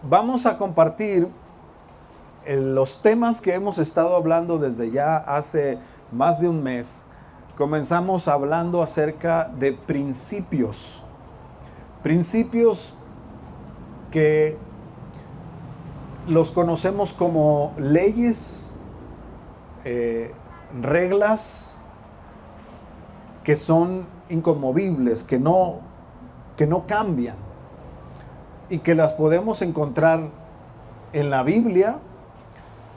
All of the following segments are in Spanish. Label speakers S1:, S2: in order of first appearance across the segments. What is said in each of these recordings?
S1: Vamos a compartir los temas que hemos estado hablando desde ya hace más de un mes. Comenzamos hablando acerca de principios. Principios que los conocemos como leyes, reglas que son inconmovibles, que no cambian y que las podemos encontrar en la Biblia,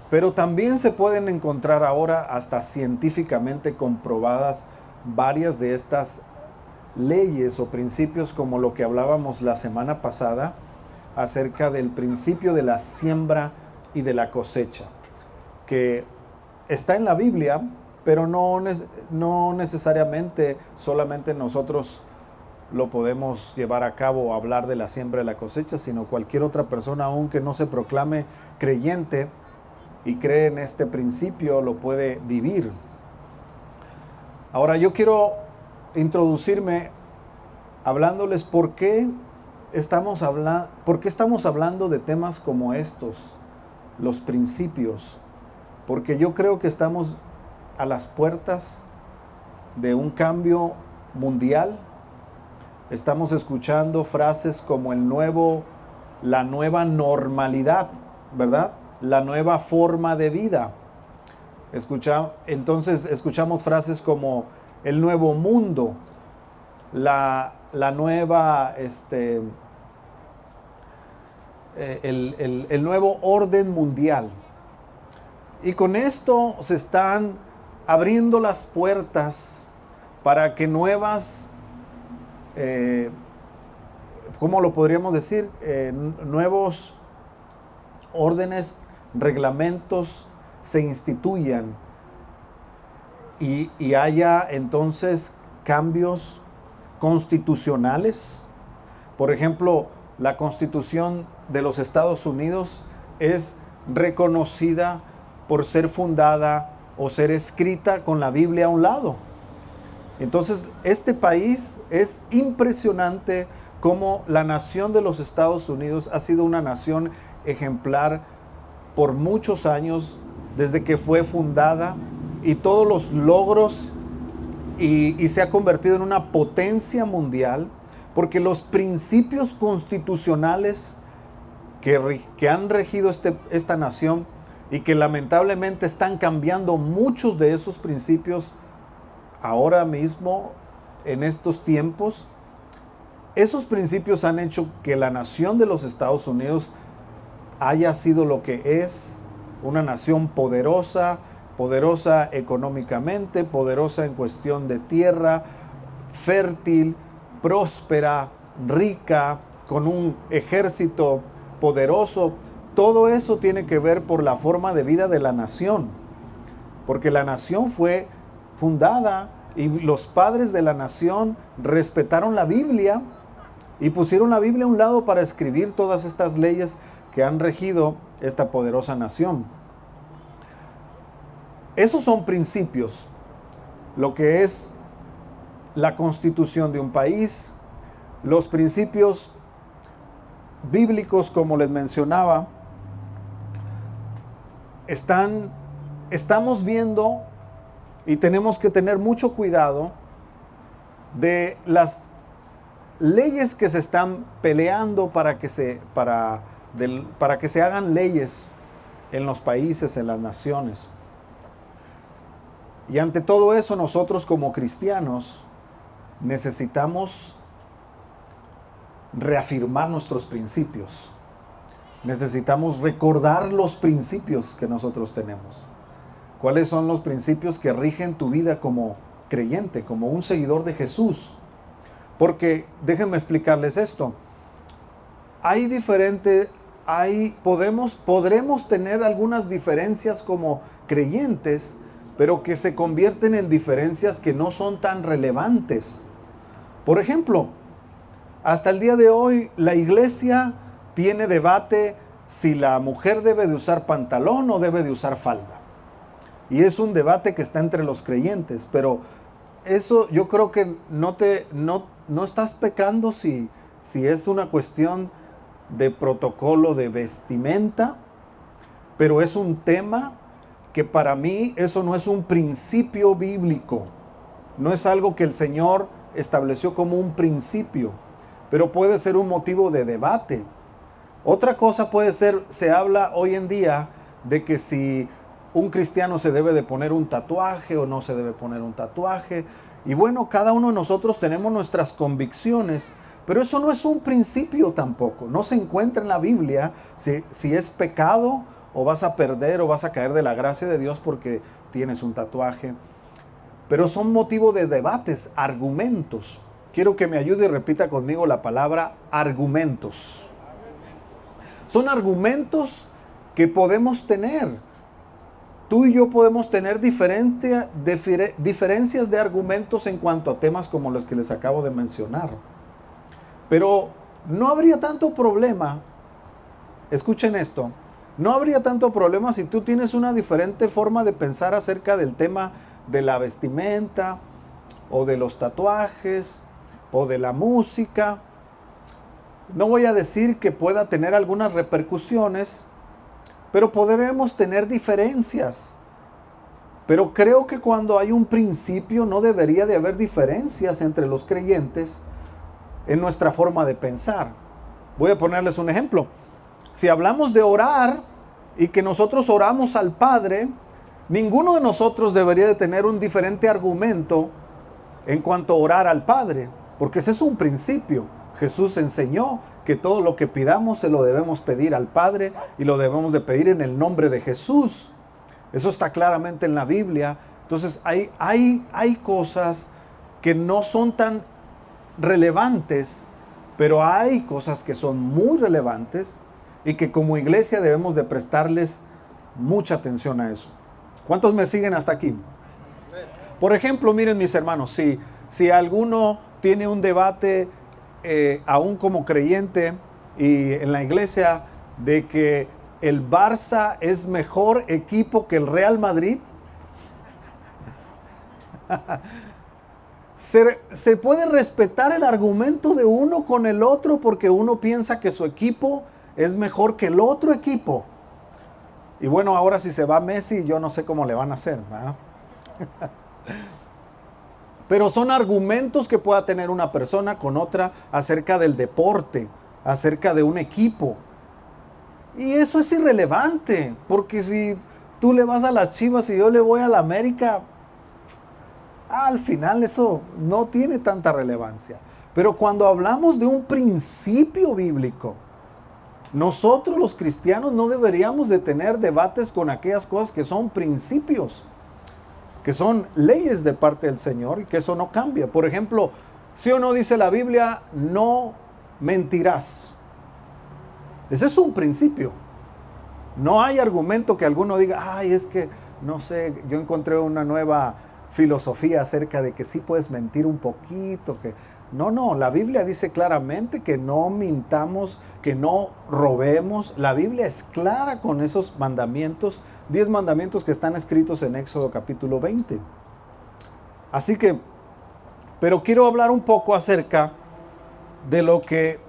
S1: pero también se pueden encontrar ahora hasta científicamente comprobadas varias de estas leyes o principios, como lo que hablábamos la semana pasada acerca del principio de la siembra y de la cosecha, que está en la Biblia, pero no necesariamente solamente nosotros lo podemos llevar a cabo o hablar de la siembra y la cosecha, sino cualquier otra persona, aunque no se proclame creyente y cree en este principio, lo puede vivir. Ahora yo quiero introducirme hablándoles por qué estamos hablando de temas como estos, los principios, porque yo creo que estamos a las puertas de un cambio mundial. Estamos escuchando frases como la nueva normalidad, ¿verdad? La nueva forma de vida. Entonces escuchamos frases como el nuevo mundo, la nueva, el nuevo orden mundial. Y con esto se están abriendo las puertas para que nuevas, ¿cómo lo podríamos decir? Nuevos órdenes, reglamentos se instituyan y haya entonces cambios constitucionales. Por ejemplo, la Constitución de los Estados Unidos es reconocida por ser fundada o ser escrita con la Biblia a un lado. Entonces, este país es impresionante cómo la nación de los Estados Unidos ha sido una nación ejemplar por muchos años, desde que fue fundada, y todos los logros, y se ha convertido en una potencia mundial, porque los principios constitucionales que han regido esta nación, y que lamentablemente están cambiando muchos de esos principios ahora mismo, en estos tiempos, esos principios han hecho que la nación de los Estados Unidos haya sido lo que es, una nación poderosa económicamente, poderosa en cuestión de tierra, fértil, próspera, rica, con un ejército poderoso. Todo eso tiene que ver por la forma de vida de la nación, porque la nación fue fundada y los padres de la nación respetaron la Biblia y pusieron la Biblia a un lado para escribir todas estas leyes que han regido esta poderosa nación. Esos son principios, lo que es la constitución de un país, los principios bíblicos, como les mencionaba. Estamos viendo y tenemos que tener mucho cuidado de las leyes que se están peleando para que se hagan leyes en los países, en las naciones. Y ante todo eso, nosotros como cristianos necesitamos reafirmar nuestros principios. Necesitamos recordar los principios que nosotros tenemos. ¿Cuáles son los principios que rigen tu vida como creyente, como un seguidor de Jesús? Porque déjenme explicarles esto. Podremos tener algunas diferencias como creyentes, pero que se convierten en diferencias que no son tan relevantes. Por ejemplo, hasta el día de hoy la iglesia tiene debate si la mujer debe de usar pantalón o debe de usar falda. Y es un debate que está entre los creyentes, pero eso yo creo que no estás pecando si es una cuestión de protocolo de vestimenta, pero es un tema que para mí eso no es un principio bíblico, no es algo que el Señor estableció como un principio, pero puede ser un motivo de debate. Otra cosa puede ser, se habla hoy en día de que si un cristiano se debe de poner un tatuaje o no se debe poner un tatuaje. Y bueno, cada uno de nosotros tenemos nuestras convicciones, pero eso no es un principio tampoco. No se encuentra en la Biblia si es pecado o vas a perder o vas a caer de la gracia de Dios porque tienes un tatuaje. Pero son motivo de debates, argumentos. Quiero que me ayude y repita conmigo la palabra argumentos. Son argumentos que podemos tener. Tú y yo podemos tener diferencias de argumentos en cuanto a temas como los que les acabo de mencionar. Pero no habría tanto problema, escuchen esto, no habría tanto problema si tú tienes una diferente forma de pensar acerca del tema de la vestimenta, o de los tatuajes, o de la música. No voy a decir que pueda tener algunas repercusiones, pero podremos tener diferencias. Pero creo que cuando hay un principio no debería de haber diferencias entre los creyentes en nuestra forma de pensar. Voy a ponerles un ejemplo. Si hablamos de orar y que nosotros oramos al Padre, ninguno de nosotros debería de tener un diferente argumento en cuanto a orar al Padre, porque ese es un principio. Jesús enseñó que todo lo que pidamos se lo debemos pedir al Padre y lo debemos de pedir en el nombre de Jesús. Eso está claramente en la Biblia. Entonces hay cosas que no son tan relevantes, pero hay cosas que son muy relevantes y que como iglesia debemos de prestarles mucha atención a eso. ¿Cuántos me siguen hasta aquí? Por ejemplo, miren mis hermanos, si alguno tiene un debate aún como creyente y en la iglesia de que el Barça es mejor equipo que el Real Madrid, se puede respetar el argumento de uno con el otro porque uno piensa que su equipo es mejor que el otro equipo. Y bueno, ahora si se va Messi, yo no sé cómo le van a hacer, ¿verdad? Pero son argumentos que pueda tener una persona con otra acerca del deporte, acerca de un equipo. Y eso es irrelevante, porque si tú le vas a las Chivas y yo le voy a la América, al final eso no tiene tanta relevancia. Pero cuando hablamos de un principio bíblico, nosotros los cristianos no deberíamos de tener debates con aquellas cosas que son principios, que son leyes de parte del Señor y que eso no cambia. Por ejemplo, ¿sí o no dice la Biblia, no mentirás? Ese es un principio. No hay argumento que alguno diga, ay, es que, no sé, yo encontré una nueva filosofía acerca de que sí puedes mentir un poquito, que... No, la Biblia dice claramente que no mintamos, que no robemos. La Biblia es clara con esos mandamientos, 10 mandamientos que están escritos en Éxodo capítulo 20. Así que, pero quiero hablar un poco acerca de lo que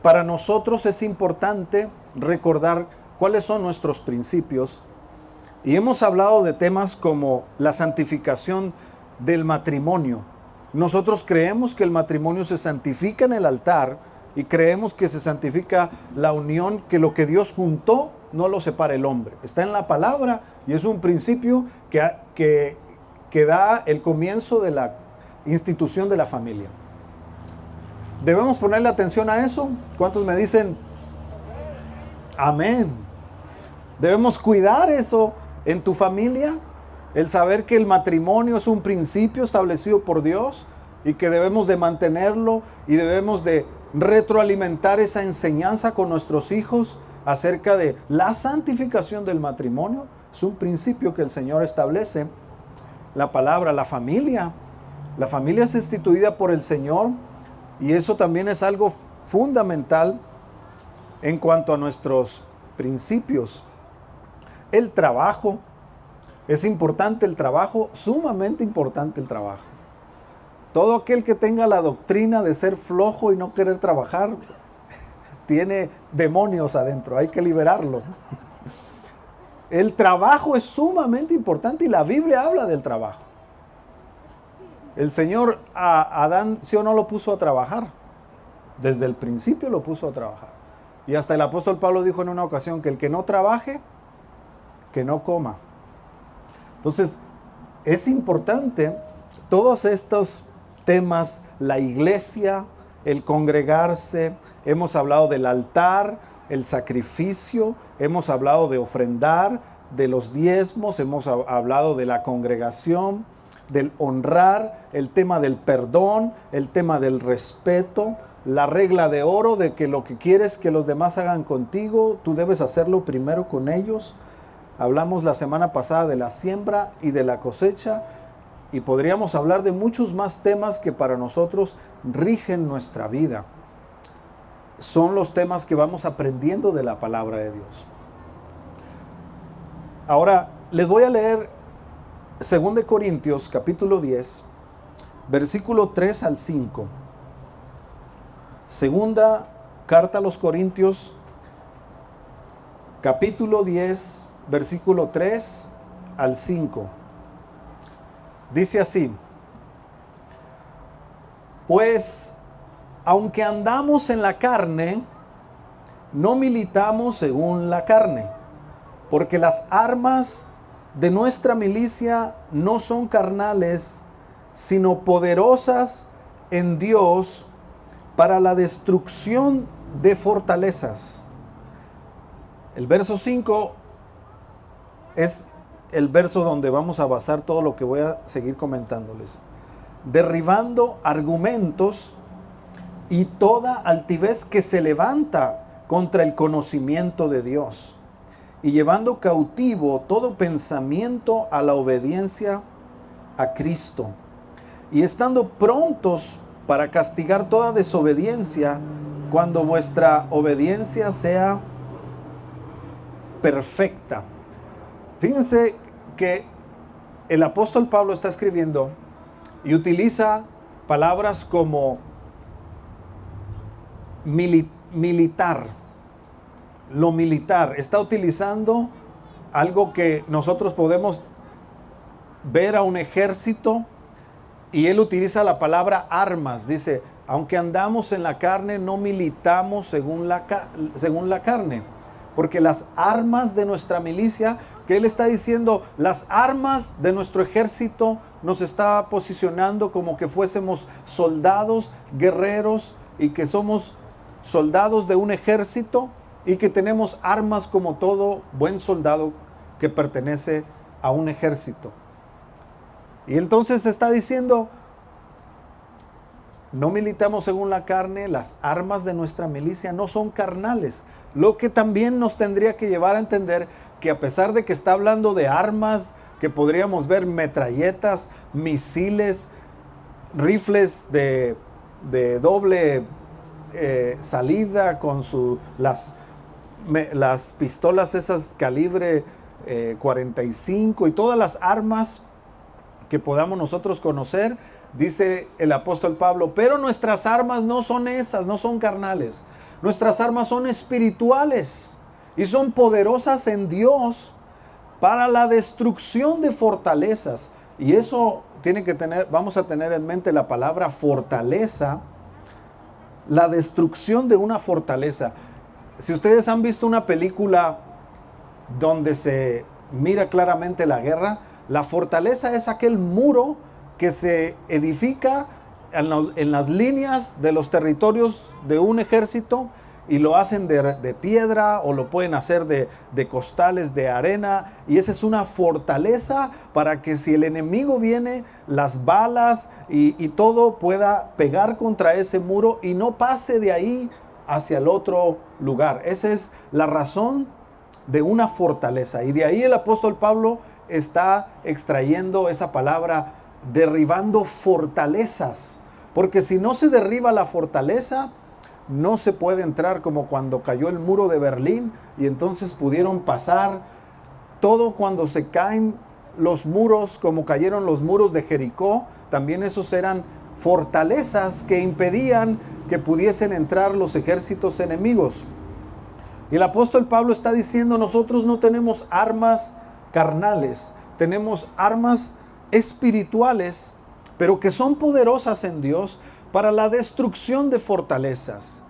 S1: para nosotros es importante recordar cuáles son nuestros principios. Y hemos hablado de temas como la santificación del matrimonio. Nosotros creemos que el matrimonio se santifica en el altar y creemos que se santifica la unión, que lo que Dios juntó no lo separa el hombre. Está en la palabra y es un principio que da el comienzo de la institución de la familia. ¿Debemos ponerle atención a eso? ¿Cuántos me dicen amén? ¿Debemos cuidar eso en tu familia? El saber que el matrimonio es un principio establecido por Dios y que debemos de mantenerlo y debemos de retroalimentar esa enseñanza con nuestros hijos acerca de la santificación del matrimonio. Es un principio que el Señor establece. La palabra, la familia es instituida por el Señor y eso también es algo fundamental en cuanto a nuestros principios. El trabajo. Es importante el trabajo, sumamente importante el trabajo. Todo aquel que tenga la doctrina de ser flojo y no querer trabajar, tiene demonios adentro, hay que liberarlo. El trabajo es sumamente importante y la Biblia habla del trabajo. El Señor a Adán, ¿sí o no lo puso a trabajar? Desde el principio lo puso a trabajar. Y hasta el apóstol Pablo dijo en una ocasión que el que no trabaje, que no coma. Entonces, es importante todos estos temas, la iglesia, el congregarse, hemos hablado del altar, el sacrificio, hemos hablado de ofrendar, de los diezmos, hemos hablado de la congregación, del honrar, el tema del perdón, el tema del respeto, la regla de oro de que lo que quieres que los demás hagan contigo, tú debes hacerlo primero con ellos. Hablamos la semana pasada de la siembra y de la cosecha y podríamos hablar de muchos más temas que para nosotros rigen nuestra vida. Son los temas que vamos aprendiendo de la palabra de Dios. Ahora, les voy a leer 2 Corintios capítulo 10, versículo 3 al 5. Segunda carta a los Corintios, capítulo 10, versículo 3 al 5. Dice así: pues, aunque andamos en la carne, no militamos según la carne, porque las armas de nuestra milicia no son carnales, sino poderosas en Dios para la destrucción de fortalezas. El verso 5 es el verso donde vamos a basar todo lo que voy a seguir comentándoles. Derribando argumentos y toda altivez que se levanta contra el conocimiento de Dios, y llevando cautivo todo pensamiento a la obediencia a Cristo, y estando prontos para castigar toda desobediencia cuando vuestra obediencia sea perfecta. Fíjense que el apóstol Pablo está escribiendo y utiliza palabras como militar. Lo militar, está utilizando algo que nosotros podemos ver a un ejército, y él utiliza la palabra armas. Dice, aunque andamos en la carne, no militamos según la carne, porque las armas de nuestra milicia, que él está diciendo, las armas de nuestro ejército, nos está posicionando como que fuésemos soldados, guerreros, y que somos soldados de un ejército, y que tenemos armas como todo buen soldado que pertenece a un ejército. Y entonces está diciendo, no militamos según la carne, las armas de nuestra milicia no son carnales. Lo que también nos tendría que llevar a entender que a pesar de que está hablando de armas, que podríamos ver metralletas, misiles, rifles de doble salida con las pistolas esas calibre 45 y todas las armas que podamos nosotros conocer, dice el apóstol Pablo, pero nuestras armas no son esas, no son carnales. Nuestras armas son espirituales y son poderosas en Dios para la destrucción de fortalezas. Y eso vamos a tener en mente la palabra fortaleza, la destrucción de una fortaleza. Si ustedes han visto una película donde se mira claramente la guerra, la fortaleza es aquel muro que se edifica en las líneas de los territorios de un ejército, y lo hacen de piedra o lo pueden hacer de costales de arena, y esa es una fortaleza para que si el enemigo viene, las balas y todo pueda pegar contra ese muro y no pase de ahí hacia el otro lugar. Esa es la razón de una fortaleza, y de ahí el apóstol Pablo está extrayendo esa palabra, derribando fortalezas, porque si no se derriba la fortaleza, no se puede entrar, como cuando cayó el muro de Berlín y entonces pudieron pasar. Todo cuando se caen los muros, como cayeron los muros de Jericó, también esos eran fortalezas que impedían que pudiesen entrar los ejércitos enemigos. Y el apóstol Pablo está diciendo, nosotros no tenemos armas carnales, tenemos armas espirituales, pero que son poderosas en Dios para la destrucción de fortalezas,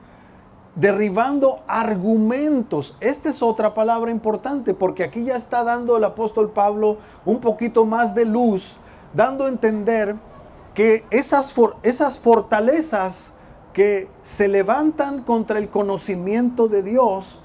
S1: derribando argumentos. Esta es otra palabra importante, porque aquí ya está dando el apóstol Pablo un poquito más de luz, dando a entender que esas fortalezas que se levantan contra el conocimiento de Dios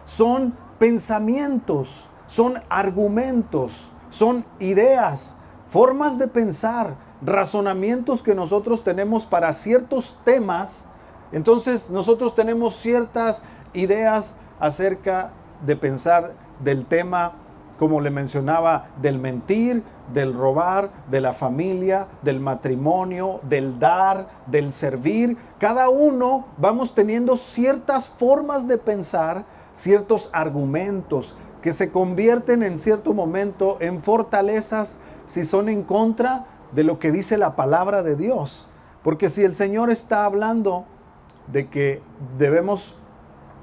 S1: son pensamientos, son argumentos, son ideas, formas de pensar, razonamientos que nosotros tenemos para ciertos temas. Entonces nosotros tenemos ciertas ideas acerca de pensar del tema, como le mencionaba, del mentir, del robar, de la familia, del matrimonio, del dar, del servir. Cada uno vamos teniendo ciertas formas de pensar, ciertos argumentos que se convierten en cierto momento en fortalezas si son en contra de lo que dice la palabra de Dios. Porque si el Señor está hablando de que debemos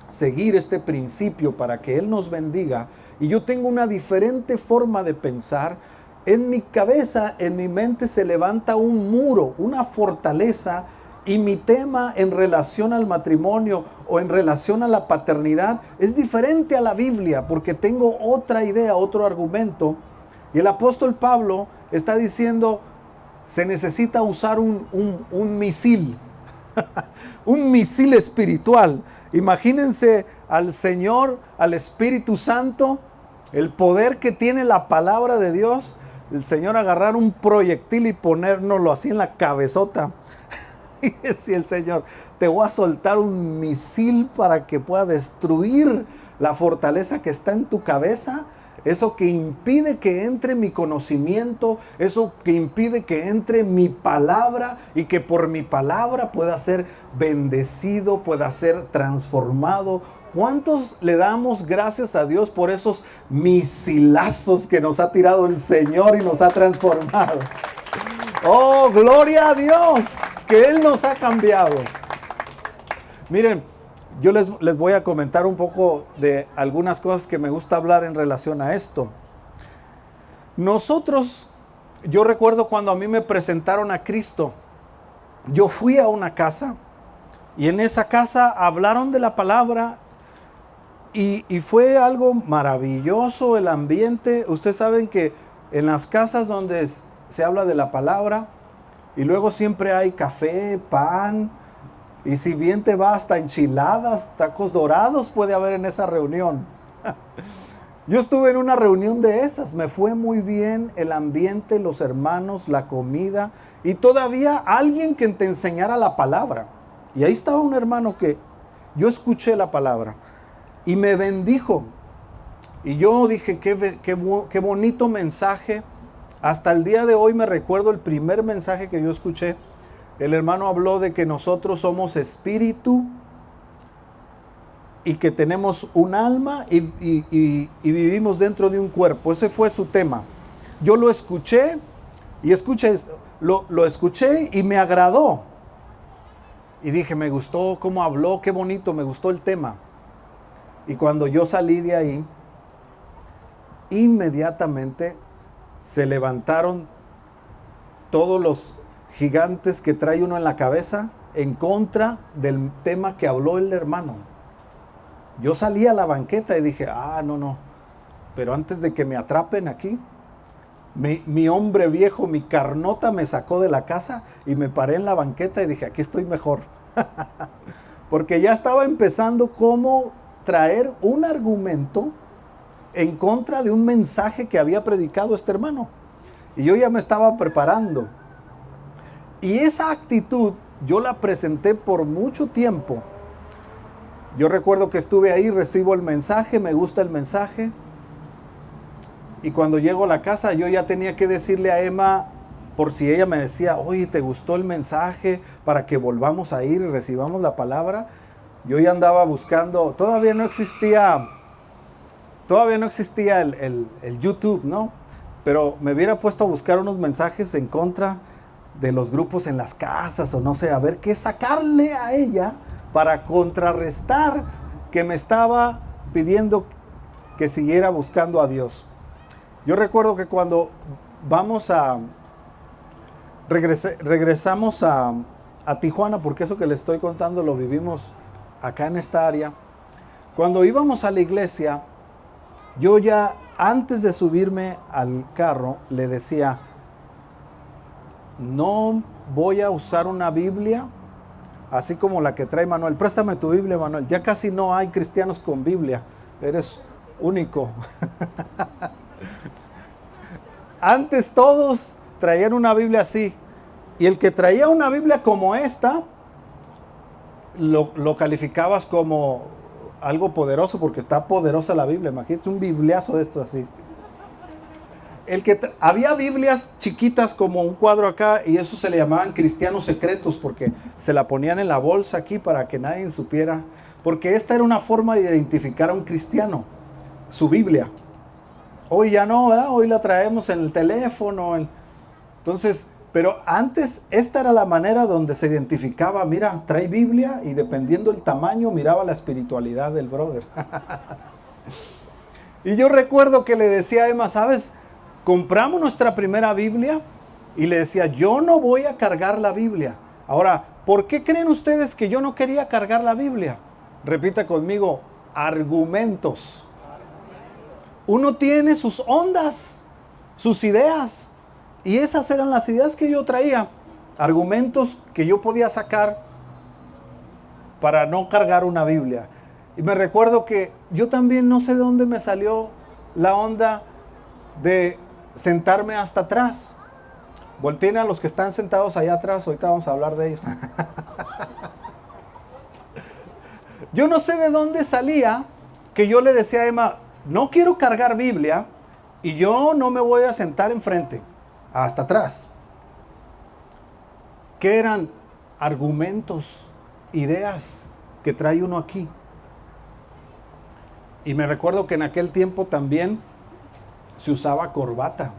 S1: seguir este principio para que Él nos bendiga, y yo tengo una diferente forma de pensar, en mi cabeza, en mi mente se levanta un muro, una fortaleza, y mi tema en relación al matrimonio o en relación a la paternidad es diferente a la Biblia, porque tengo otra idea, otro argumento. Y el apóstol Pablo está diciendo, se necesita usar un misil, un misil espiritual. Imagínense al Señor, al Espíritu Santo, el poder que tiene la palabra de Dios, el Señor agarrar un proyectil y ponérnoslo así en la cabezota. Y decía el Señor, te voy a soltar un misil para que pueda destruir la fortaleza que está en tu cabeza. Eso que impide que entre mi conocimiento, eso que impide que entre mi palabra y que por mi palabra pueda ser bendecido, pueda ser transformado. ¿Cuántos le damos gracias a Dios por esos misilazos que nos ha tirado el Señor y nos ha transformado? ¡Oh, gloria a Dios! Que Él nos ha cambiado. Miren, yo les voy a comentar un poco de algunas cosas que me gusta hablar en relación a esto. Nosotros, yo recuerdo cuando a mí me presentaron a Cristo, yo fui a una casa y en esa casa hablaron de la palabra y fue algo maravilloso el ambiente. Ustedes saben que en las casas donde se habla de la palabra y luego siempre hay café, pan, y si bien te va hasta enchiladas, tacos dorados puede haber en esa reunión. Yo estuve en una reunión de esas, me fue muy bien el ambiente, los hermanos, la comida y todavía alguien que te enseñara la palabra. Y ahí estaba un hermano que yo escuché la palabra y me bendijo. Y yo dije, qué bonito mensaje. Hasta el día de hoy me recuerdo el primer mensaje que yo escuché. El hermano habló de que nosotros somos espíritu y que tenemos un alma y vivimos dentro de un cuerpo. Ese fue su tema. Yo lo escuché y lo escuché y me agradó. Y dije, me gustó cómo habló, qué bonito, me gustó el tema. Y cuando yo salí de ahí, inmediatamente se levantaron todos los gigantes que trae uno en la cabeza en contra del tema que habló el hermano. Yo salí a la banqueta y dije, no, pero antes de que me atrapen aquí, mi hombre viejo, mi carnota me sacó de la casa y me paré en la banqueta y dije, aquí estoy mejor. Porque ya estaba empezando cómo traer un argumento en contra de un mensaje que había predicado este hermano. Y yo ya me estaba preparando. Y esa actitud yo la presenté por mucho tiempo. Yo recuerdo que estuve ahí, recibo el mensaje, me gusta el mensaje. Y cuando llego a la casa yo ya tenía que decirle a Emma, por si ella me decía, oye, ¿te gustó el mensaje? Para que volvamos a ir y recibamos la palabra. Yo ya andaba buscando, todavía no existía el YouTube, ¿no? Pero me hubiera puesto a buscar unos mensajes en contra de los grupos en las casas o no sé, a ver qué sacarle a ella para contrarrestar que me estaba pidiendo que siguiera buscando a Dios. Yo recuerdo que cuando regresamos a Tijuana, porque eso que les estoy contando lo vivimos acá en esta área. Cuando íbamos a la iglesia, yo ya antes de subirme al carro le decía, no voy a usar una Biblia así como la que trae Manuel. Préstame tu Biblia, Manuel. Ya casi no hay cristianos con Biblia. Eres único. Antes todos traían una Biblia así. Y el que traía una Biblia como esta, lo calificabas como algo poderoso, porque está poderosa la Biblia. Imagínate un bibliazo de esto así. Había Biblias chiquitas como un cuadro acá, y eso se le llamaban cristianos secretos, porque se la ponían en la bolsa aquí para que nadie supiera. Porque esta era una forma de identificar a un cristiano, su Biblia. Hoy ya no, ¿verdad? Hoy la traemos en el teléfono. Entonces, pero antes esta era la manera donde se identificaba. Mira, trae Biblia, y dependiendo del tamaño miraba la espiritualidad del brother. Y yo recuerdo que le decía a Emma, ¿sabes? Compramos nuestra primera Biblia y le decía, yo no voy a cargar la Biblia. Ahora, ¿por qué creen ustedes que yo no quería cargar la Biblia? Repita conmigo, argumentos. Uno tiene sus ondas, sus ideas, y esas eran las ideas que yo traía. Argumentos que yo podía sacar para no cargar una Biblia. Y me recuerdo que yo también no sé de dónde me salió la onda de sentarme hasta atrás. Volteen a los que están sentados allá atrás, ahorita vamos a hablar de ellos. Yo no sé de dónde salía que yo le decía a Emma, no quiero cargar Biblia y yo no me voy a sentar enfrente, hasta atrás. ¿Qué eran? Argumentos, ideas que trae uno aquí. Y me recuerdo que en aquel tiempo también se usaba corbata.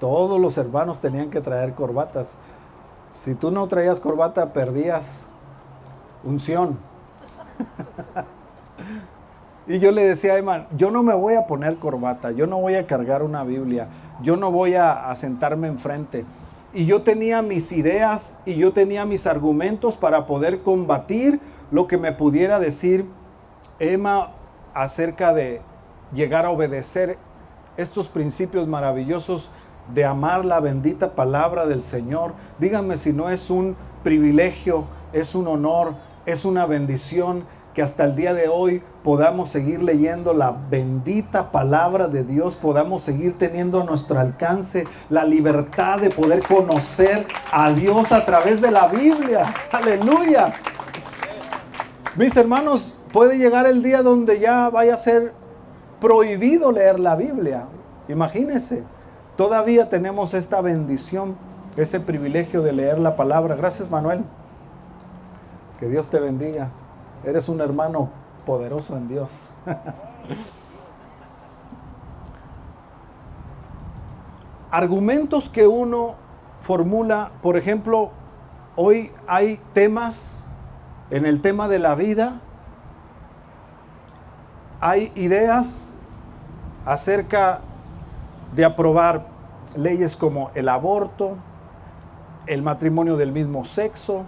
S1: Todos los hermanos tenían que traer corbatas. Si tú no traías corbata, perdías unción. Y yo le decía a Emma, yo no me voy a poner corbata, yo no voy a cargar una Biblia, yo no voy a sentarme enfrente. Y yo tenía mis ideas y yo tenía mis argumentos para poder combatir lo que me pudiera decir Emma acerca de llegar a obedecer estos principios maravillosos de amar la bendita palabra del Señor. Díganme si no es un privilegio, es un honor, es una bendición que hasta el día de hoy podamos seguir leyendo la bendita palabra de Dios, podamos seguir teniendo a nuestro alcance la libertad de poder conocer a Dios a través de la Biblia. ¡Aleluya! Mis hermanos, puede llegar el día donde ya vaya a ser prohibido leer la Biblia. Imagínense, todavía tenemos esta bendición, ese privilegio de leer la palabra. Gracias, Manuel. Que Dios te bendiga. Eres un hermano poderoso en Dios. Argumentos que uno formula, por ejemplo, hoy hay temas, en el tema de la vida, hay ideas acerca de aprobar leyes como el aborto, el matrimonio del mismo sexo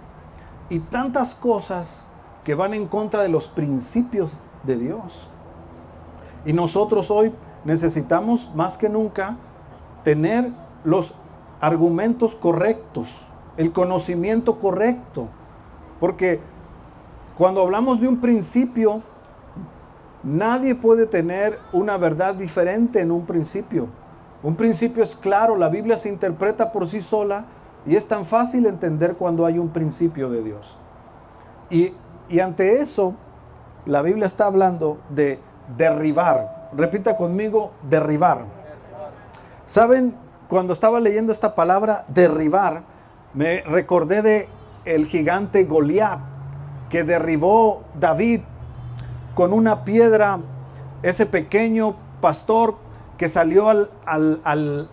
S1: y tantas cosas que van en contra de los principios de Dios. Y nosotros hoy necesitamos más que nunca tener los argumentos correctos, el conocimiento correcto, porque cuando hablamos de un principio, nadie puede tener una verdad diferente en un principio. Un principio es claro, la Biblia se interpreta por sí sola y es tan fácil entender cuando hay un principio de Dios. Y ante eso, la Biblia está hablando de derribar. Repita conmigo, derribar. ¿Saben? Cuando estaba leyendo esta palabra, derribar, me recordé de el gigante Goliat, que derribó David con una piedra, ese pequeño pastor que salió al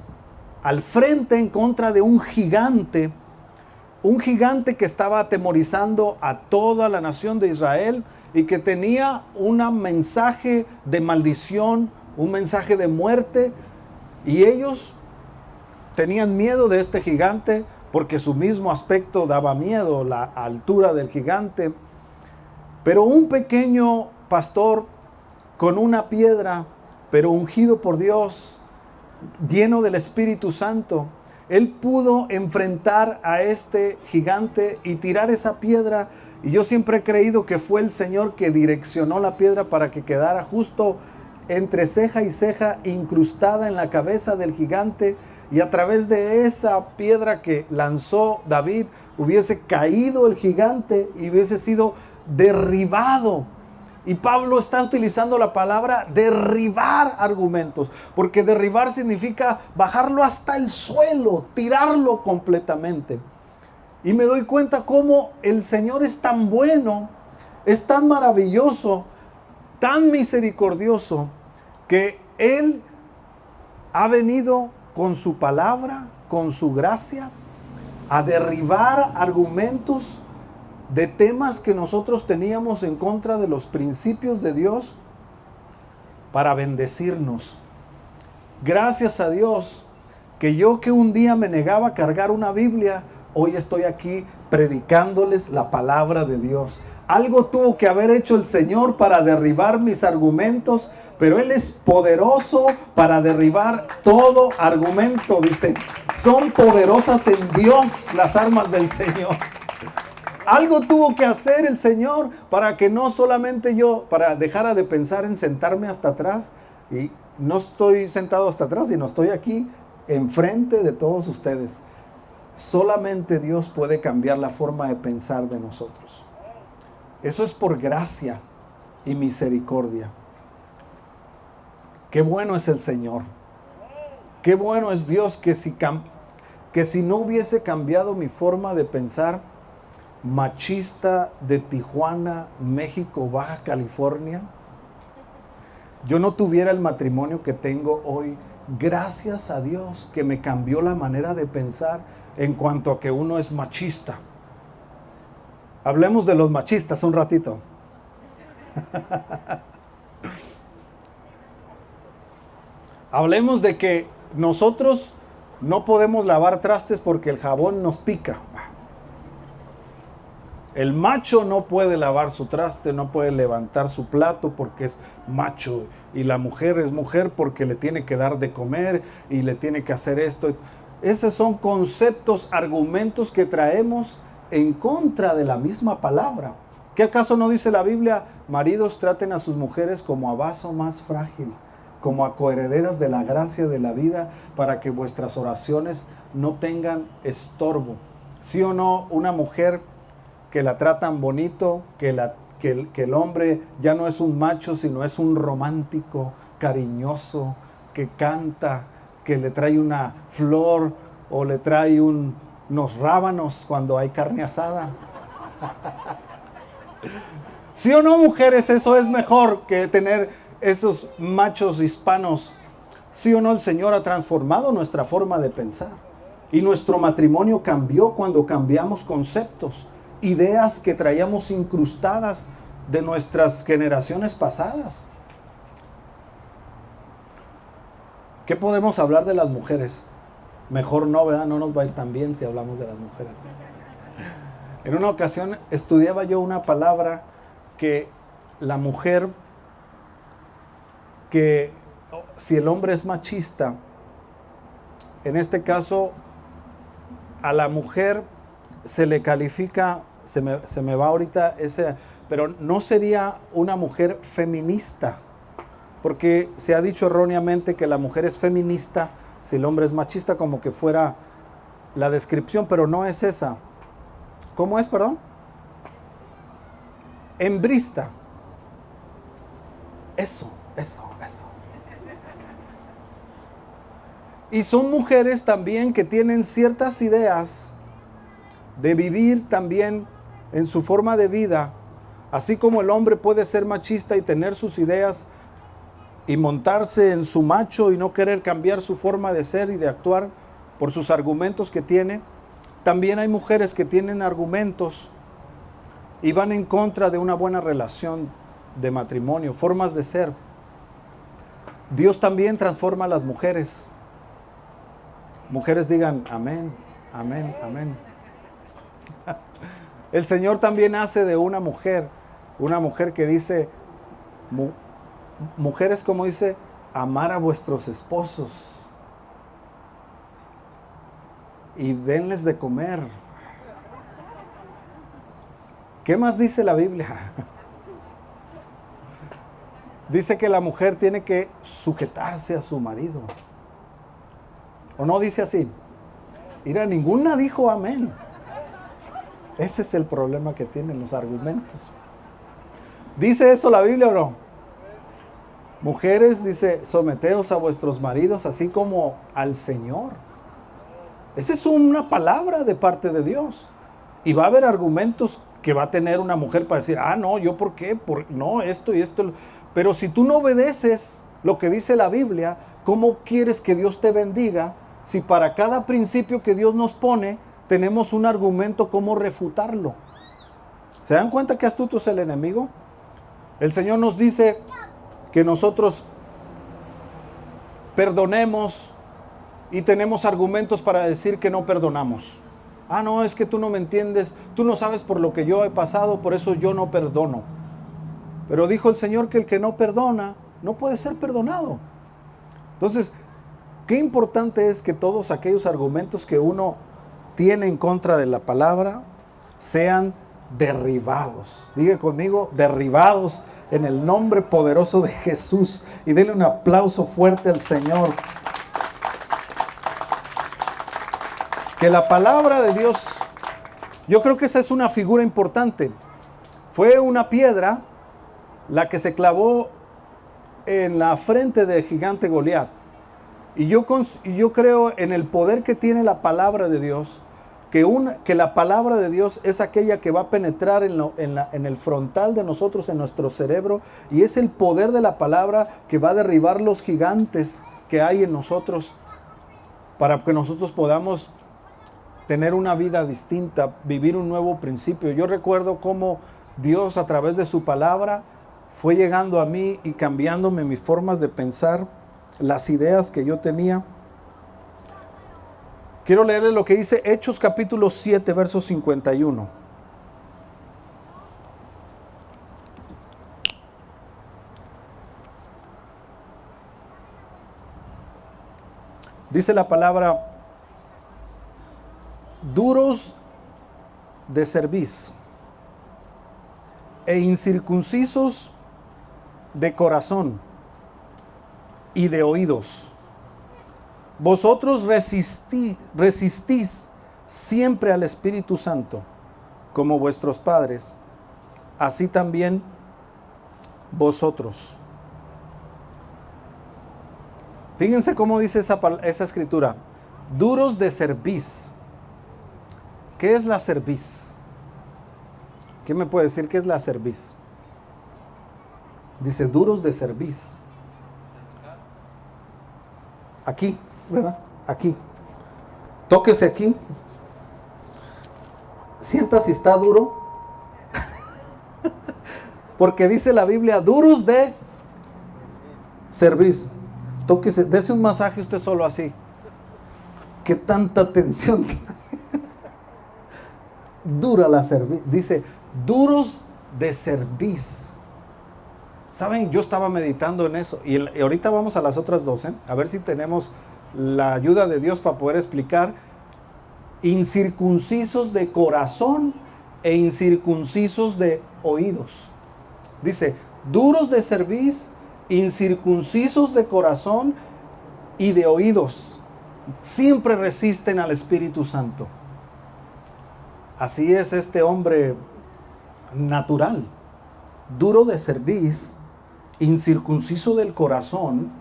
S1: frente en contra de un gigante un gigante que estaba atemorizando a toda la nación de Israel y que tenía un mensaje de maldición, un mensaje de muerte, y ellos tenían miedo de este gigante porque su mismo aspecto daba miedo, la altura del gigante. Pero un pequeño pastor con una piedra, pero ungido por Dios, lleno del Espíritu Santo, él pudo enfrentar a este gigante y tirar esa piedra. Y yo siempre he creído que fue el Señor que direccionó la piedra para que quedara justo entre ceja y ceja, incrustada en la cabeza del gigante. Y a través de esa piedra que lanzó David, hubiese caído el gigante y hubiese sido derribado. Y Pablo está utilizando la palabra derribar argumentos, porque derribar significa bajarlo hasta el suelo, tirarlo completamente. Y me doy cuenta cómo el Señor es tan bueno, es tan maravilloso, tan misericordioso, que Él ha venido con su palabra, con su gracia, a derribar argumentos de temas que nosotros teníamos en contra de los principios de Dios, para bendecirnos. Gracias a Dios que yo, que un día me negaba a cargar una Biblia, hoy estoy aquí predicándoles la palabra de Dios. Algo tuvo que haber hecho el Señor para derribar mis argumentos, pero Él es poderoso para derribar todo argumento. Dice, son poderosas en Dios las armas del Señor. Algo tuvo que hacer el Señor para que no solamente yo, para dejara de pensar en sentarme hasta atrás. Y no estoy sentado hasta atrás, sino estoy aquí enfrente de todos ustedes. Solamente Dios puede cambiar la forma de pensar de nosotros. Eso es por gracia y misericordia. Qué bueno es el Señor. Qué bueno es Dios que si no hubiese cambiado mi forma de pensar, machista de Tijuana, México, Baja California, yo no tuviera el matrimonio que tengo hoy. Gracias a Dios que me cambió la manera de pensar en cuanto a que uno es machista. Hablemos de los machistas un ratito. Hablemos de que nosotros no podemos lavar trastes porque el jabón nos pica. El macho no puede lavar su traste, no puede levantar su plato porque es macho. Y la mujer es mujer porque le tiene que dar de comer y le tiene que hacer esto. Esos son conceptos, argumentos que traemos en contra de la misma palabra. ¿Qué acaso no dice la Biblia? Maridos, traten a sus mujeres como a vaso más frágil, como a coherederas de la gracia de la vida, para que vuestras oraciones no tengan estorbo. ¿Sí o no? Una mujer que la tratan bonito, que el hombre ya no es un macho, sino es un romántico, cariñoso, que canta, que le trae una flor o le trae unos rábanos cuando hay carne asada. ¿Sí o no, mujeres? Eso es mejor que tener esos machos hispanos. ¿Sí o no? El Señor ha transformado nuestra forma de pensar. Y nuestro matrimonio cambió cuando cambiamos conceptos, ideas que traíamos incrustadas de nuestras generaciones pasadas. ¿Qué podemos hablar de las mujeres? Mejor no, ¿verdad? No nos va a ir tan bien si hablamos de las mujeres. En una ocasión estudiaba yo una palabra que la mujer, que si el hombre es machista, en este caso a la mujer se le califica, se me va ahorita ese, pero no sería una mujer feminista, porque se ha dicho erróneamente que la mujer es feminista si el hombre es machista, como que fuera la descripción, pero no es esa. ¿Cómo es, perdón? Hembrista. Eso. Y son mujeres también que tienen ciertas ideas de vivir también en su forma de vida, así como el hombre puede ser machista y tener sus ideas y montarse en su macho y no querer cambiar su forma de ser y de actuar por sus argumentos que tiene. también hay mujeres que tienen argumentos y van en contra de una buena relación de matrimonio, formas de ser. Dios también transforma a las mujeres. Mujeres digan amén, amén, amén. El Señor también hace de una mujer que dice, mujeres como dice, amar a vuestros esposos y denles de comer. ¿Qué más dice la Biblia? Dice que la mujer tiene que sujetarse a su marido. ¿O no dice así? Mira, ninguna dijo amén. Ese es el problema que tienen los argumentos. ¿Dice eso la Biblia o no? Mujeres, dice, someteos a vuestros maridos así como al Señor. Esa es una palabra de parte de Dios. Y va a haber argumentos que va a tener una mujer para decir, no, ¿yo por qué? No, esto y esto. Pero si tú no obedeces lo que dice la Biblia, ¿cómo quieres que Dios te bendiga si para cada principio que Dios nos pone tenemos un argumento cómo refutarlo? ¿Se dan cuenta que astuto es el enemigo? El Señor nos dice que nosotros perdonemos y tenemos argumentos para decir que no perdonamos. No, es que tú no me entiendes, tú no sabes por lo que yo he pasado, por eso yo no perdono. Pero dijo el Señor que el que no perdona no puede ser perdonado. Entonces, qué importante es que todos aquellos argumentos que uno tiene en contra de la palabra sean derribados. Diga conmigo, derribados en el nombre poderoso de Jesús. Y denle un aplauso fuerte al Señor. Que la palabra de Dios, yo creo que esa es una figura importante. Fue una piedra la que se clavó en la frente del gigante Goliat. Y yo creo en el poder que tiene la palabra de Dios, que la palabra de Dios es aquella que va a penetrar en el frontal de nosotros, en nuestro cerebro, y es el poder de la palabra que va a derribar los gigantes que hay en nosotros, para que nosotros podamos tener una vida distinta, vivir un nuevo principio. Yo recuerdo cómo Dios a través de su palabra fue llegando a mí y cambiándome mis formas de pensar, las ideas que yo tenía. Quiero leerle lo que dice Hechos capítulo 7, verso 51. Dice la palabra, duros de cerviz e incircuncisos de corazón y de oídos. Vosotros resistís siempre al Espíritu Santo, como vuestros padres, así también vosotros. Fíjense cómo dice esa escritura, duros de cerviz. ¿Qué es la cerviz? ¿Quién me puede decir qué es la cerviz? Dice duros de cerviz. Aquí, ¿verdad? Aquí. Tóquese aquí. Sienta si está duro. Porque dice la Biblia, duros de cerviz. Tóquese, dese un masaje usted solo así. ¿Qué tanta tensión? Dura la cerviz. Dice, duros de cerviz. ¿Saben? Yo estaba meditando en eso. Y ahorita vamos a las otras dos, a ver si tenemos la ayuda de Dios para poder explicar. Incircuncisos de corazón e incircuncisos de oídos. Dice, duros de cerviz, incircuncisos de corazón y de oídos. Siempre resisten al Espíritu Santo. Así es este hombre natural, duro de cerviz, incircunciso del corazón,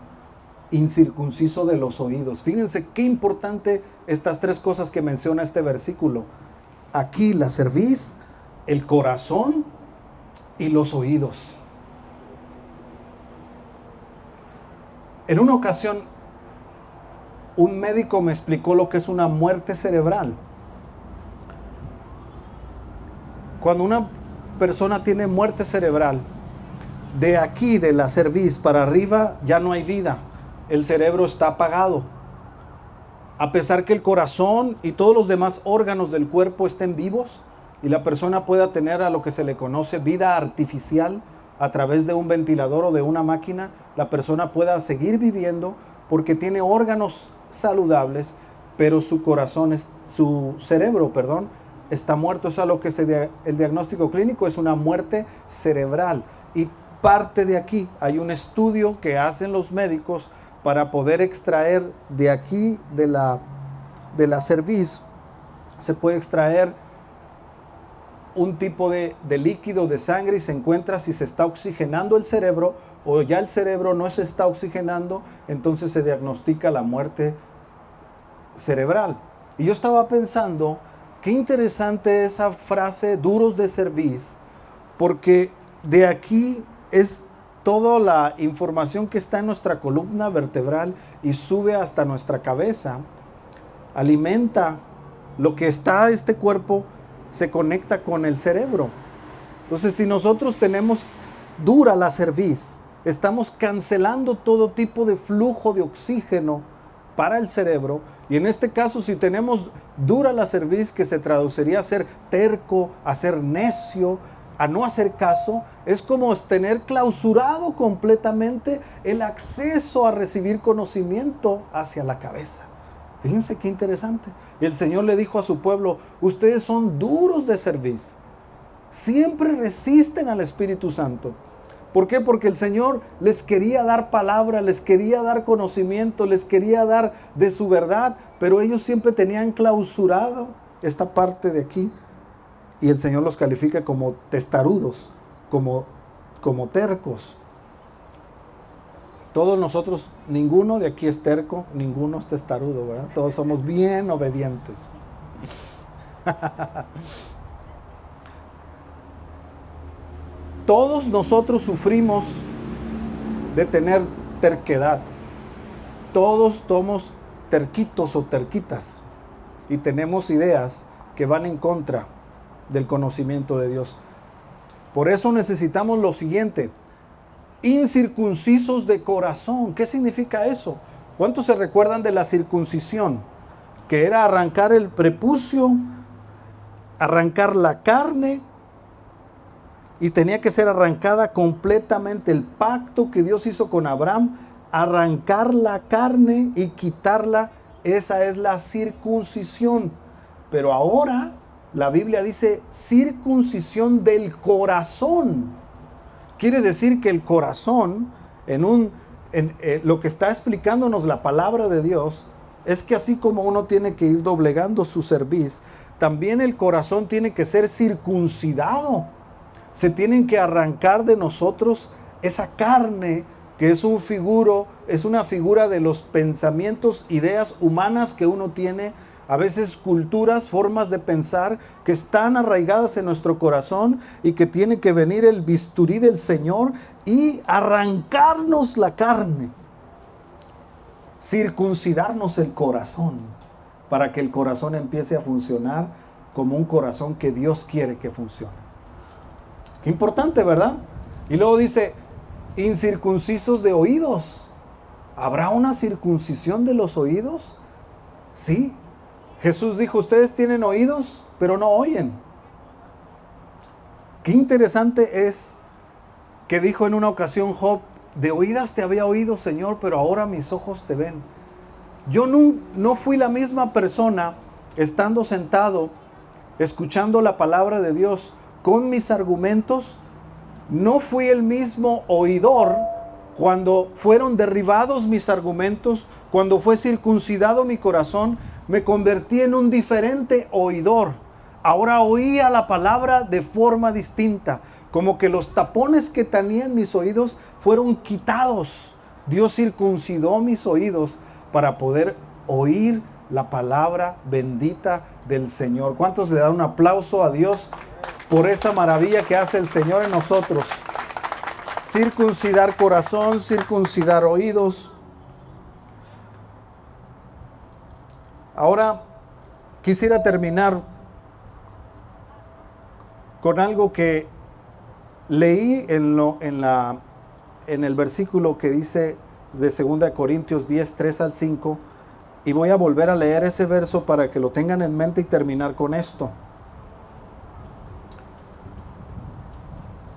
S1: incircunciso de los oídos. Fíjense qué importante estas tres cosas que menciona este versículo. Aquí la cerviz, el corazón y los oídos. En una ocasión, un médico me explicó lo que es una muerte cerebral. cuando una persona tiene muerte cerebral, de aquí, de la cerviz para arriba, ya no hay vida. El cerebro está apagado. A pesar que el corazón y todos los demás órganos del cuerpo estén vivos y la persona pueda tener a lo que se le conoce vida artificial a través de un ventilador o de una máquina, la persona pueda seguir viviendo porque tiene órganos saludables, pero su cerebro, está muerto. Eso es lo que el diagnóstico clínico es una muerte cerebral. Y parte de aquí, hay un estudio que hacen los médicos para poder extraer de aquí, de la cerviz, se puede extraer un tipo de líquido de sangre y se encuentra si se está oxigenando el cerebro o ya el cerebro no se está oxigenando, entonces se diagnostica la muerte cerebral. Y yo estaba pensando, qué interesante esa frase, duros de cerviz, porque de aquí es toda la información que está en nuestra columna vertebral y sube hasta nuestra cabeza, alimenta lo que está este cuerpo, se conecta con el cerebro. Entonces, si nosotros tenemos dura la cerviz, estamos cancelando todo tipo de flujo de oxígeno para el cerebro. Y en este caso, si tenemos dura la cerviz, que se traduciría a ser terco, a ser necio, a no hacer caso, es como tener clausurado completamente el acceso a recibir conocimiento hacia la cabeza. Fíjense qué interesante. Y el Señor le dijo a su pueblo, ustedes son duros de cerviz, siempre resisten al Espíritu Santo. ¿Por qué? Porque el Señor les quería dar palabra, les quería dar conocimiento, les quería dar de su verdad, pero ellos siempre tenían clausurado esta parte de aquí. Y el Señor los califica como testarudos, como tercos. Todos nosotros, ninguno de aquí es terco, ninguno es testarudo, ¿verdad? Todos somos bien obedientes. Todos nosotros sufrimos de tener terquedad. Todos somos terquitos o terquitas y tenemos ideas que van en contra del conocimiento de Dios. Por eso necesitamos lo siguiente: incircuncisos de corazón. ¿Qué significa eso? ¿Cuántos se recuerdan de la circuncisión? Que era arrancar el prepucio, arrancar la carne, y tenía que ser arrancada completamente. El pacto que Dios hizo con Abraham, arrancar la carne y quitarla, esa es la circuncisión. Pero ahora la Biblia dice circuncisión del corazón. Quiere decir que el corazón, lo que está explicándonos la palabra de Dios, es que así como uno tiene que ir doblegando su cerviz, también el corazón tiene que ser circuncidado. Se tienen que arrancar de nosotros esa carne que es una figura de los pensamientos, ideas humanas que uno tiene, a veces culturas, formas de pensar que están arraigadas en nuestro corazón y que tiene que venir el bisturí del Señor y arrancarnos la carne, circuncidarnos el corazón, para que el corazón empiece a funcionar como un corazón que Dios quiere que funcione. Qué importante, ¿verdad? Y luego dice, incircuncisos de oídos. ¿Habrá una circuncisión de los oídos? Sí. Jesús dijo, ustedes tienen oídos, pero no oyen. Qué interesante es que dijo en una ocasión Job, de oídas te había oído, Señor, pero ahora mis ojos te ven. Yo no fui la misma persona estando sentado, escuchando la palabra de Dios con mis argumentos. No fui el mismo oidor cuando fueron derribados mis argumentos, cuando fue circuncidado mi corazón. Me convertí en un diferente oidor. Ahora oía la palabra de forma distinta, como que los tapones que tenían mis oídos fueron quitados. Dios circuncidó mis oídos para poder oír la palabra bendita del Señor. ¿Cuántos le dan un aplauso a Dios por esa maravilla que hace el Señor en nosotros? Circuncidar corazón, circuncidar oídos. Ahora quisiera terminar con algo que leí en el versículo que dice de 2 Corintios 10, 3 al 5, y voy a volver a leer ese verso para que lo tengan en mente y terminar con esto.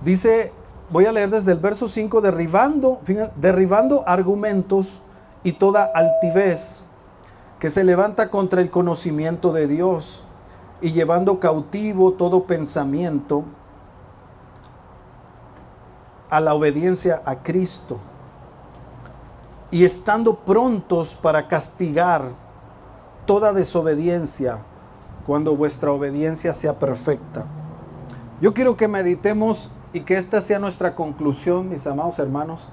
S1: Dice, voy a leer desde el verso 5, derribando argumentos y toda altivez que se levanta contra el conocimiento de Dios, y llevando cautivo todo pensamiento a la obediencia a Cristo, y estando prontos para castigar toda desobediencia cuando vuestra obediencia sea perfecta. Yo quiero que meditemos y que esta sea nuestra conclusión, mis amados hermanos,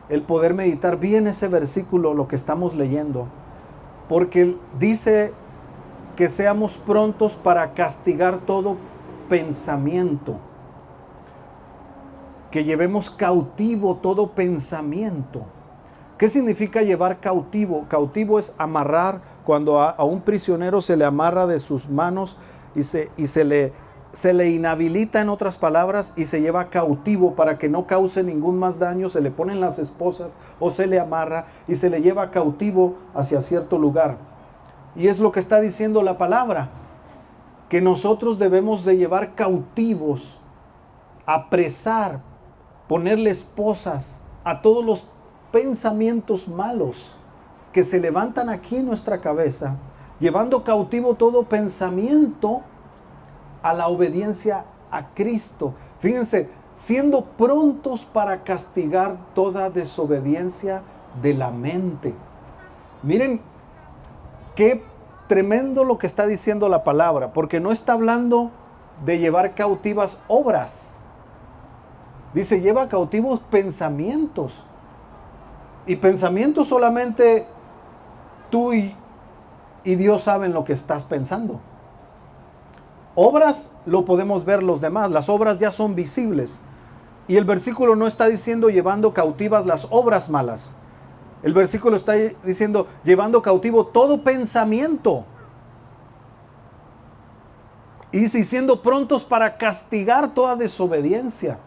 S1: el poder meditar bien ese versículo, lo que estamos leyendo, porque dice que seamos prontos para castigar todo pensamiento, que llevemos cautivo todo pensamiento. ¿Qué significa llevar cautivo? Cautivo es amarrar. Cuando a un prisionero se le amarra de sus manos y se le inhabilita, en otras palabras, y se lleva cautivo para que no cause ningún más daño, se le ponen las esposas o se le amarra y se le lleva cautivo hacia cierto lugar. Y es lo que está diciendo la palabra, que nosotros debemos de llevar cautivos, apresar, ponerle esposas a todos los pensamientos malos que se levantan aquí en nuestra cabeza, llevando cautivo todo pensamiento a la obediencia a Cristo. Fíjense, siendo prontos para castigar toda desobediencia de la mente. Miren qué tremendo lo que está diciendo la palabra, porque no está hablando de llevar cautivas obras. Dice, lleva cautivos pensamientos. Y pensamientos solamente tú y Dios saben lo que estás pensando. Obras lo podemos ver los demás, las obras ya son visibles. Y el versículo no está diciendo llevando cautivas las obras malas. El versículo está diciendo llevando cautivo todo pensamiento. Y siendo prontos para castigar toda desobediencia.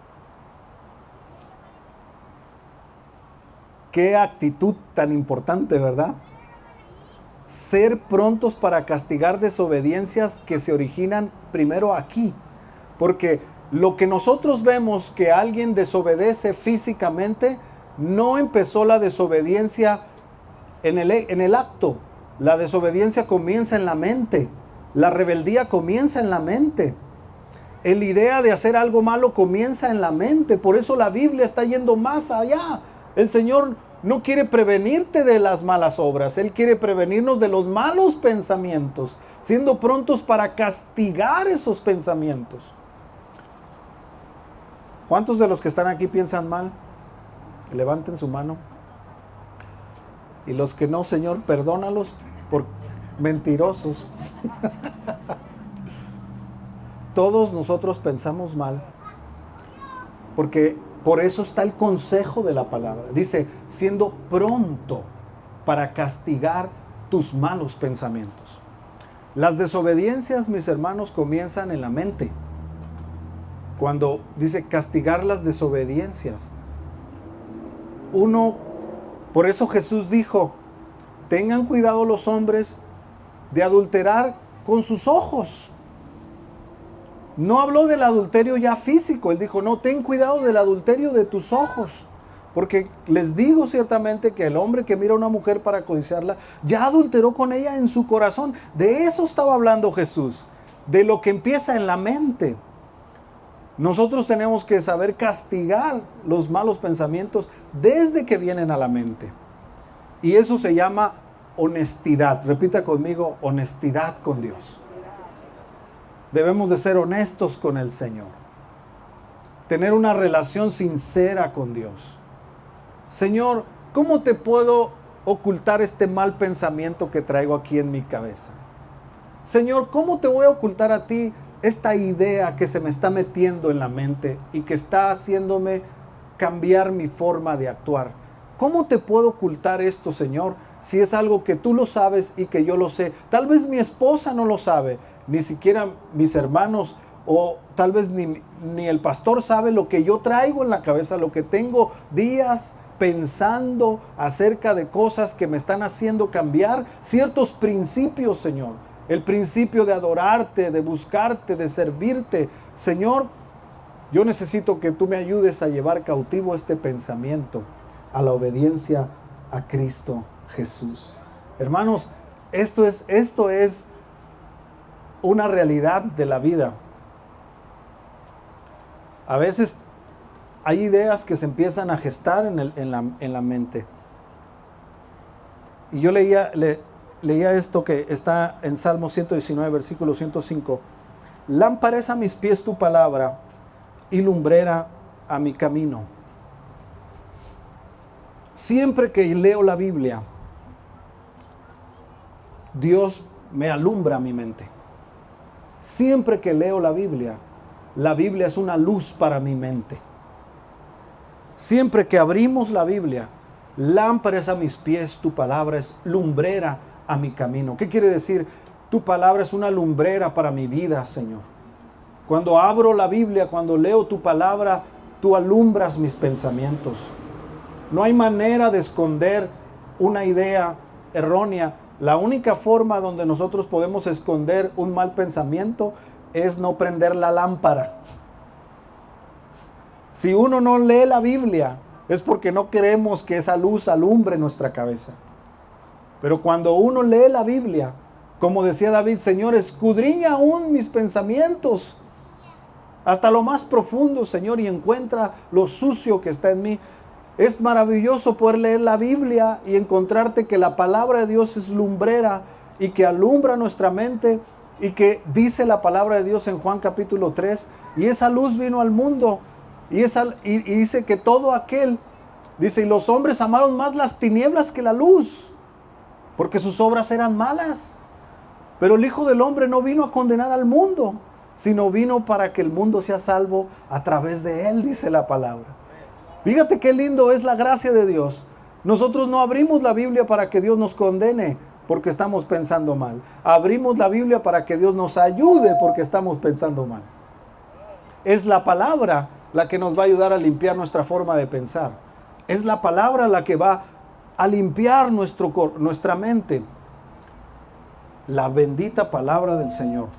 S1: Qué actitud tan importante, ¿verdad? Ser prontos para castigar desobediencias que se originan primero aquí. Porque lo que nosotros vemos que alguien desobedece físicamente, no empezó la desobediencia en el acto. La desobediencia comienza en la mente. La rebeldía comienza en la mente. La idea de hacer algo malo comienza en la mente. Por eso la Biblia está yendo más allá. El Señor no quiere prevenirte de las malas obras. Él quiere prevenirnos de los malos pensamientos, siendo prontos para castigar esos pensamientos. ¿Cuántos de los que están aquí piensan mal? Levanten su mano. Y los que no, Señor, perdónalos por mentirosos. Todos nosotros pensamos mal, porque por eso está el consejo de la palabra. Dice, siendo pronto para castigar tus malos pensamientos. Las desobediencias, mis hermanos, comienzan en la mente. Cuando dice castigar las desobediencias. Por eso Jesús dijo, tengan cuidado los hombres de adulterar con sus ojos. No habló del adulterio ya físico. Él dijo, no, ten cuidado del adulterio de tus ojos. Porque les digo ciertamente que el hombre que mira a una mujer para codiciarla, ya adulteró con ella en su corazón. De eso estaba hablando Jesús. De lo que empieza en la mente. Nosotros tenemos que saber castigar los malos pensamientos desde que vienen a la mente. Y eso se llama honestidad. Repita conmigo, honestidad con Dios. Debemos de ser honestos con el Señor. Tener una relación sincera con Dios. Señor, ¿cómo te puedo ocultar este mal pensamiento que traigo aquí en mi cabeza? Señor, ¿cómo te voy a ocultar a ti esta idea que se me está metiendo en la mente y que está haciéndome cambiar mi forma de actuar? ¿Cómo te puedo ocultar esto, Señor, si es algo que tú lo sabes y que yo lo sé? Tal vez mi esposa no lo sabe, ni siquiera mis hermanos o tal vez ni el pastor sabe lo que yo traigo en la cabeza, lo que tengo días pensando acerca de cosas que me están haciendo cambiar ciertos principios, Señor. El principio de adorarte, de buscarte, de servirte. Señor, yo necesito que tú me ayudes a llevar cautivo este pensamiento a la obediencia a Cristo Jesús. Hermanos, esto es una realidad de la vida. A veces hay ideas que se empiezan a gestar en la mente. Y yo leía esto que está en Salmo 119, versículo 105. Lámpara es a mis pies tu palabra y lumbrera a mi camino. Siempre que leo la Biblia, Dios me alumbra mi mente. Siempre que leo la Biblia es una luz para mi mente. Siempre que abrimos la Biblia, lámpara es a mis pies, tu palabra es lumbrera a mi camino. ¿Qué quiere decir? Tu palabra es una lumbrera para mi vida, Señor. Cuando abro la Biblia, cuando leo tu palabra, tú alumbras mis pensamientos. No hay manera de esconder una idea errónea. La única forma donde nosotros podemos esconder un mal pensamiento es no prender la lámpara. Si uno no lee la Biblia, es porque no queremos que esa luz alumbre nuestra cabeza. Pero cuando uno lee la Biblia, como decía David, Señor, escudriña aún mis pensamientos hasta lo más profundo, Señor, y encuentra lo sucio que está en mí. Es maravilloso poder leer la Biblia y encontrarte que la palabra de Dios es lumbrera y que alumbra nuestra mente, y que dice la palabra de Dios en Juan capítulo 3, y esa luz vino al mundo, y dice que todo aquel, dice, y los hombres amaron más las tinieblas que la luz, porque sus obras eran malas. Pero el Hijo del Hombre no vino a condenar al mundo, sino vino para que el mundo sea salvo a través de él, dice la palabra. Fíjate qué lindo es la gracia de Dios. Nosotros no abrimos la Biblia para que Dios nos condene porque estamos pensando mal. Abrimos la Biblia para que Dios nos ayude porque estamos pensando mal. Es la palabra la que nos va a ayudar a limpiar nuestra forma de pensar. Es la palabra la que va a limpiar nuestra mente. La bendita palabra del Señor.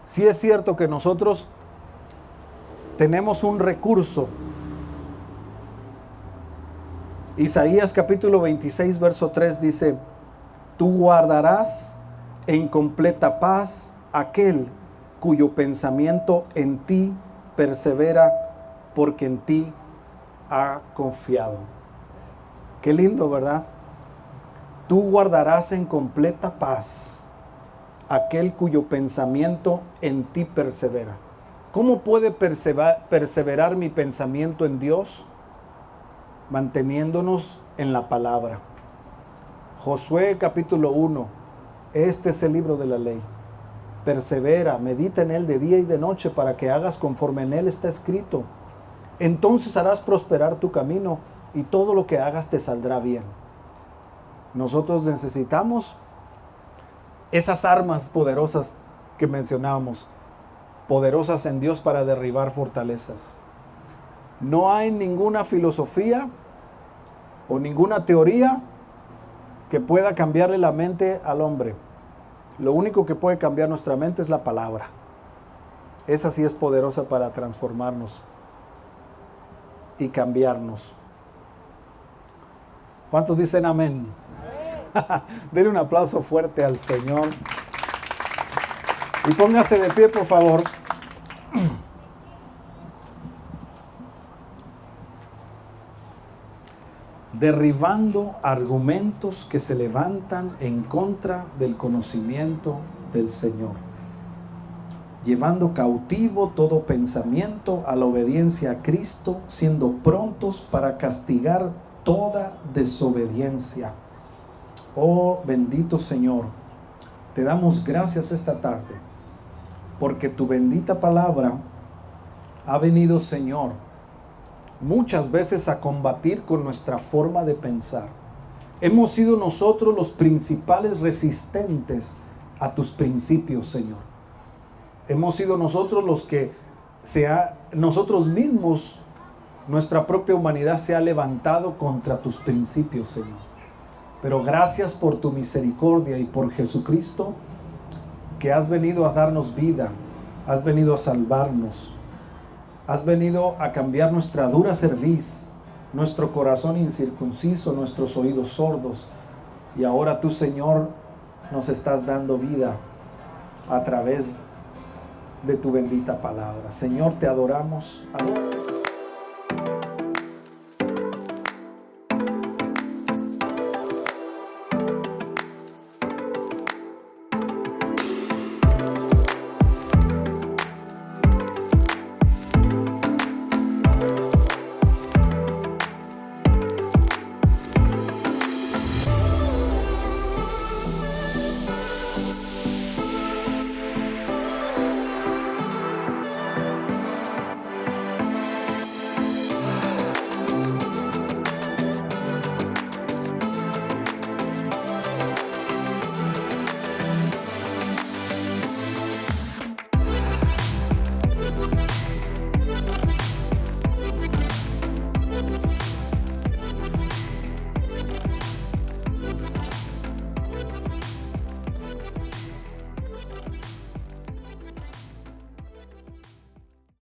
S1: Sí es cierto que nosotros tenemos un recurso. Isaías capítulo 26, verso 3 dice, tú guardarás en completa paz aquel cuyo pensamiento en ti persevera, porque en ti ha confiado. Qué lindo, ¿verdad? Tú guardarás en completa paz aquel cuyo pensamiento en ti persevera. ¿Cómo puede perseverar mi pensamiento en Dios? Manteniéndonos en la palabra. Josué capítulo 1, este es el libro de la ley. Persevera, medita en él de día y de noche para que hagas conforme en él está escrito. Entonces harás prosperar tu camino y todo lo que hagas te saldrá bien. Nosotros necesitamos esas armas poderosas que mencionábamos, poderosas en Dios para derribar fortalezas. No hay ninguna filosofía o ninguna teoría que pueda cambiarle la mente al hombre. Lo único que puede cambiar nuestra mente es la palabra. Esa sí es poderosa para transformarnos y cambiarnos. ¿Cuántos dicen amén? Denle un aplauso fuerte al Señor. Y póngase de pie, por favor. Derribando argumentos que se levantan en contra del conocimiento del Señor, llevando cautivo todo pensamiento a la obediencia a Cristo, siendo prontos para castigar toda desobediencia. Oh bendito Señor, te damos gracias esta tarde, porque tu bendita palabra ha venido, Señor, muchas veces a combatir con nuestra forma de pensar. Hemos sido nosotros los principales resistentes a tus principios, Señor. Hemos sido nosotros los que nosotros mismos, nuestra propia humanidad se ha levantado contra tus principios, Señor. Pero gracias por tu misericordia y por Jesucristo, que has venido a darnos vida, has venido a salvarnos, has venido a cambiar nuestra dura cerviz, nuestro corazón incircunciso, nuestros oídos sordos. Y ahora tú, Señor, nos estás dando vida a través de tu bendita palabra. Señor, te adoramos.